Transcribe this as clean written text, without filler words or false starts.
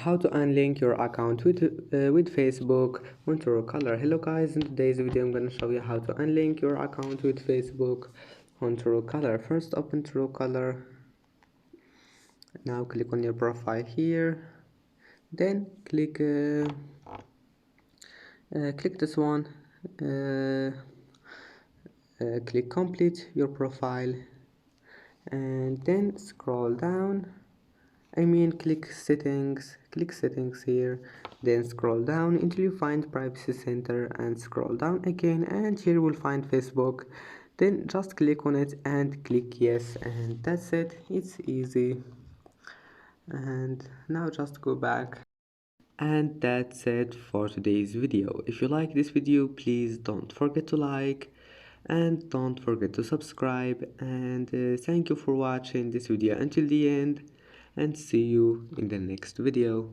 how to unlink your account with Facebook on Truecaller. Hello guys, in today's video I'm going to show you how to unlink your account with Facebook on Truecaller. First open Truecaller. Now click on your profile here, then click this one, click complete your profile, and then scroll down. Click settings here, then scroll down until you find privacy center and scroll down again, and here you will find Facebook. Then just click on it and click yes, and that's it. It's easy. And now just go back. And that's it for today's video. If you like this video, please don't forget to like and don't forget to subscribe, and thank you for watching this video until the end, and see you in the next video.